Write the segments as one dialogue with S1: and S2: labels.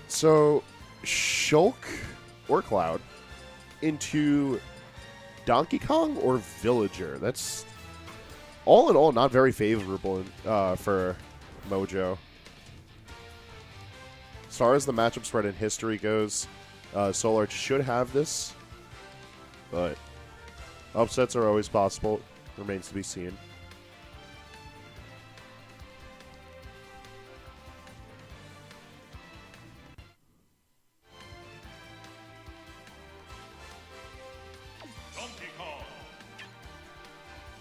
S1: So, Shulk or Cloud into Donkey Kong or Villager. That's, all in all, not very favorable for Mojo. As far as the matchup spread in history goes, Soularts should have this, but upsets are always possible. Remains to be seen.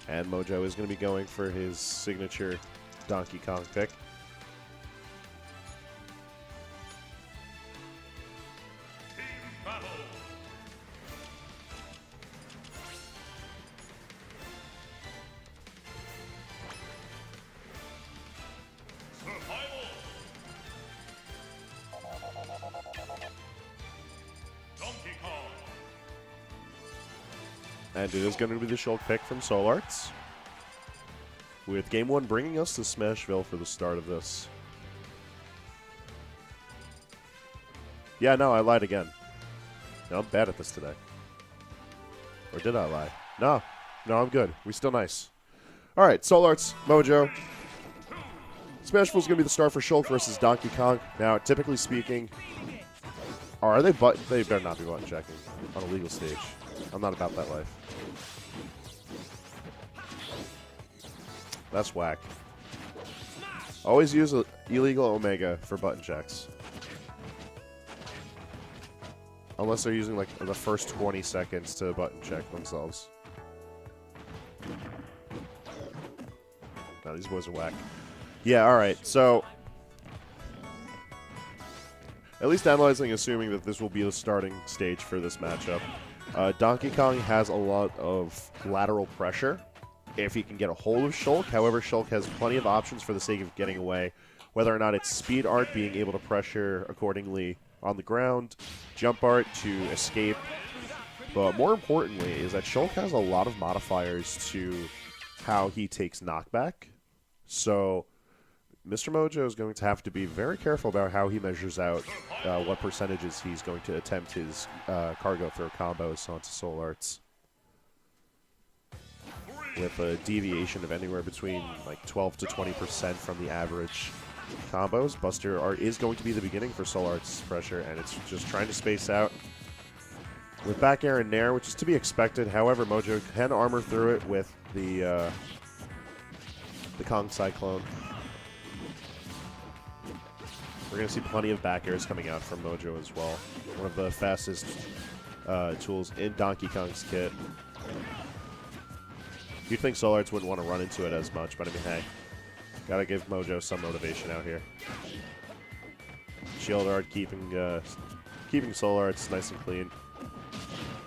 S1: And Mojo is going to be going for his signature Donkey Kong pick. And it is going to be the Shulk pick from Soularts, with Game 1 bringing us to Smashville for the start of this. Yeah, no, I lied again. No, I'm bad at this today. Or did I lie? No, I'm good. We're still nice. All right, Soularts, Mojo. Smashville's going to be the start for Shulk versus Donkey Kong. Now, typically speaking, are they they better not be button checking on a legal stage. I'm not about that life. That's whack. Always use illegal Omega for button checks. Unless they're using, like, the first 20 seconds to button check themselves. No, these boys are whack. Yeah, alright, so at least analyzing, assuming that this will be the starting stage for this matchup. Donkey Kong has a lot of lateral pressure if he can get a hold of Shulk. However, Shulk has plenty of options for the sake of getting away, whether or not it's speed art, being able to pressure accordingly on the ground, jump art to escape. But more importantly is that Shulk has a lot of modifiers to how he takes knockback. So Mr. Mojo is going to have to be very careful about how he measures out what percentages he's going to attempt his cargo throw combos onto Soularts, with a deviation of anywhere between like 12 to 20% from the average combos. Buster Art is going to be the beginning for Soularts' pressure, and it's just trying to space out with back air and nair, which is to be expected. However, Mojo can armor through it with the Kong Cyclone. We're going to see plenty of back airs coming out from Mojo as well. One of the fastest tools in Donkey Kong's kit. You'd think Soularts wouldn't want to run into it as much, but I mean, hey, gotta give Mojo some motivation out here. Shield Art keeping Soularts nice and clean.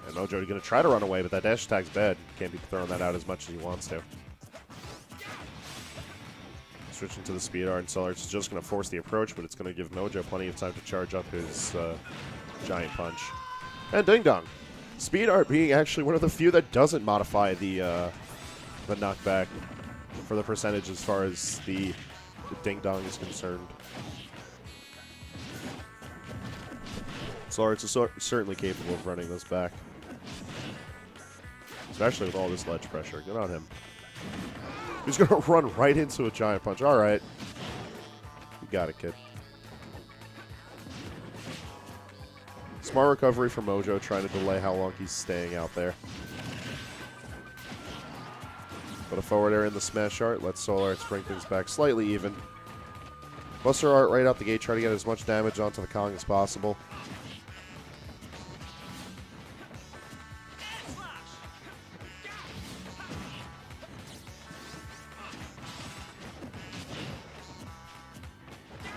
S1: And Mojo going to try to run away, but that dash attack's bad. Can't be throwing that out as much as he wants to. Switching to the speed art, and Soularts is just going to force the approach, but it's going to give Mojo plenty of time to charge up his giant punch. And ding dong. Speed art being actually one of the few that doesn't modify the knockback for the percentage as far as the ding dong is concerned. Soularts is certainly capable of running this back, especially with all this ledge pressure. Good on him. He's going to run right into a giant punch. All right. You got it, kid. Smart recovery from Mojo, trying to delay how long he's staying out there. But a forward air in the smash art lets Soularts bring things back slightly even. Buster Art right out the gate, try to get as much damage onto the Kong as possible.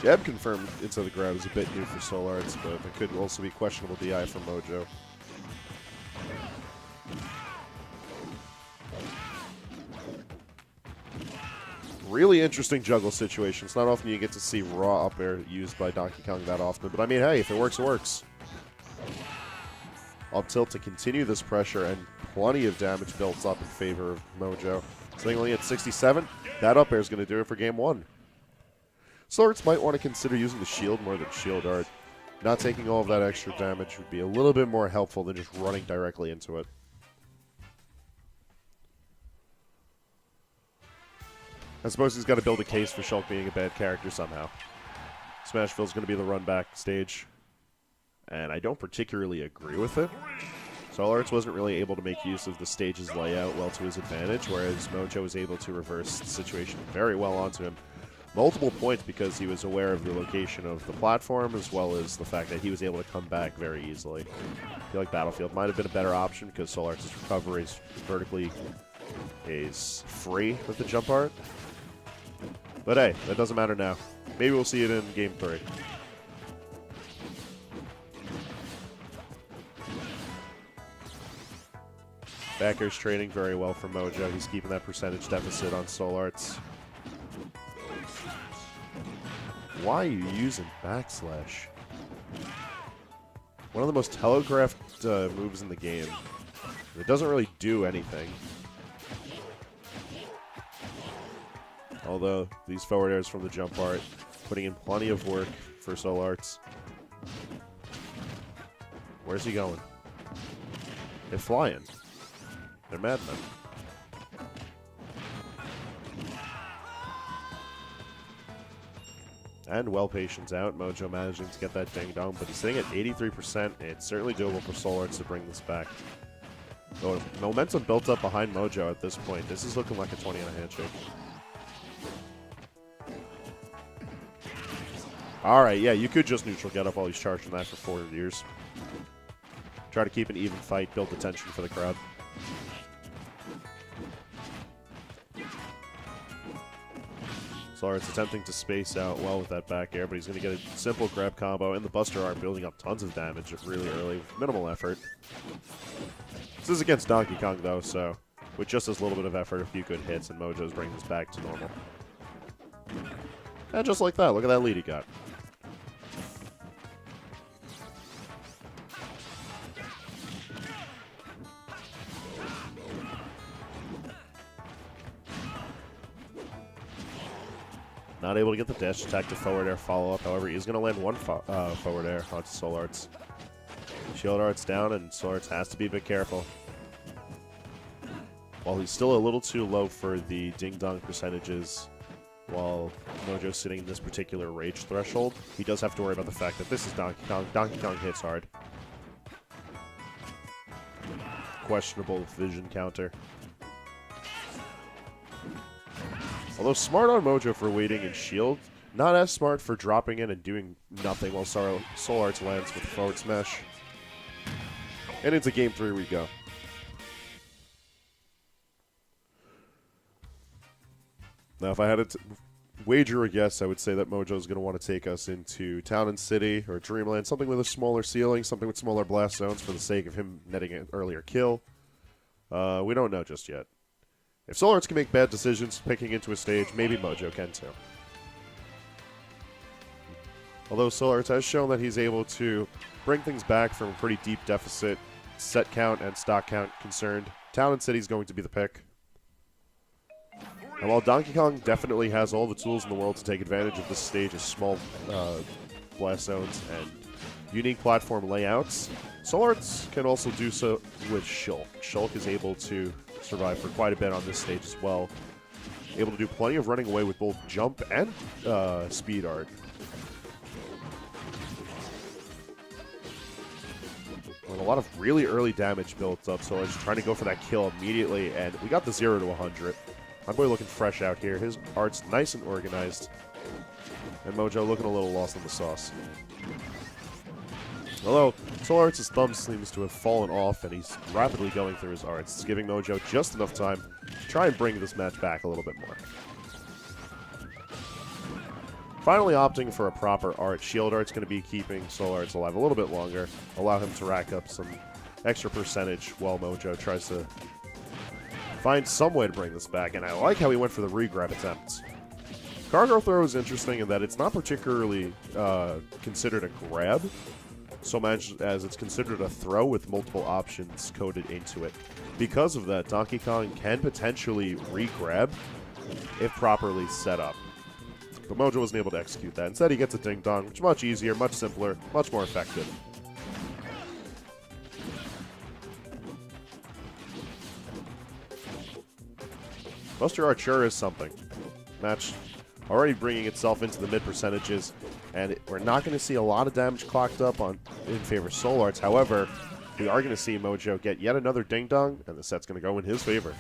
S1: Jab confirmed into the ground is a bit new for Soularts, but it could also be questionable DI from Mojo. Really interesting juggle situation. It's not often you get to see raw up air used by Donkey Kong that often, but I mean, hey, if it works, it works. Up tilt to continue this pressure, and plenty of damage built up in favor of Mojo. Sitting only at 67, that up air is going to do it for game one. Soularts might want to consider using the shield more than shield art. Not taking all of that extra damage would be a little bit more helpful than just running directly into it. I suppose he's got to build a case for Shulk being a bad character somehow. Smashville's going to be the run back stage, and I don't particularly agree with it. Soularts wasn't really able to make use of the stage's layout well to his advantage, whereas Mojo was able to reverse the situation very well onto him. Multiple points because he was aware of the location of the platform, as well as the fact that he was able to come back very easily. I feel like Battlefield might have been a better option because Soularts' recovery is vertically is free with the jump art. But hey, that doesn't matter now. Maybe we'll see it in Game 3. Backer's trading very well for Mojo. He's keeping that percentage deficit on Soularts. Why are you using backslash? One of the most telegraphed moves in the game. It doesn't really do anything. Although, these forward airs from the jump art, putting in plenty of work for Soularts. Where's he going? They're flying. They're madmen. And well patience out. Mojo managing to get that ding dong, but he's sitting at 83%. It's certainly doable for Soularts to bring this back. Oh, momentum built up behind Mojo at this point. This is looking like a 20 on a handshake. Alright, yeah, you could just neutral get up while he's charging that for 4 years. Try to keep an even fight, build the tension for the crowd. Soularts attempting to space out well with that back air, but he's going to get a simple grab combo, and the Buster Arm building up tons of damage really early with minimal effort. This is against Donkey Kong, though, so with just as little bit of effort, a few good hits, and Mojo's bringing this back to normal. And just like that, look at that lead he got. Not able to get the dash attack to forward air follow-up. However, he's going to land one forward air onto Soularts. Shield arts down, and Soularts has to be a bit careful. While he's still a little too low for the ding-dong percentages, while Mojo's sitting in this particular rage threshold, he does have to worry about the fact that this is Donkey Kong. Donkey Kong hits hard. Questionable vision counter. Although smart on Mojo for waiting in shield, not as smart for dropping in and doing nothing while Soularts lands with forward smash. And into Game 3 we go. Now, if I had to wager a guess, I would say that Mojo's going to want to take us into Town and City or Dreamland, something with a smaller ceiling, something with smaller blast zones for the sake of him netting an earlier kill. We don't know just yet. If Soularts can make bad decisions picking into a stage, maybe Mojo can too. Although Soularts has shown that he's able to bring things back from a pretty deep deficit, set count and stock count concerned, Town and City is going to be the pick. And while Donkey Kong definitely has all the tools in the world to take advantage of this stage's small blast zones and unique platform layouts, Soularts can also do so with Shulk. Shulk is able to survive for quite a bit on this stage as well. Able to do plenty of running away with both jump and speed art. With a lot of really early damage built up, so I was trying to go for that kill immediately, and we got the 0 to 100. My boy looking fresh out here. His art's nice and organized. And Mojo looking a little lost in the sauce. Although, Soularts' thumb seems to have fallen off, and he's rapidly going through his arts. It's giving Mojo just enough time to try and bring this match back a little bit more. Finally opting for a proper art. Shield art's going to be keeping Soularts alive a little bit longer, allow him to rack up some extra percentage while Mojo tries to find some way to bring this back, and I like how he went for the re-grab attempts. Cargo throw is interesting in that it's not particularly considered a grab, so much as it's considered a throw with multiple options coded into it. Because of that, Donkey Kong can potentially re-grab if properly set up. But Mojo wasn't able to execute that. Instead, he gets a Ding Dong, which is much easier, much simpler, much more effective. Buster Archer is something. Match already bringing itself into the mid percentages, and we're not going to see a lot of damage clocked up in favor of Soularts. However, we are going to see Mojo get yet another Ding Dong, and the set's going to go in his favor.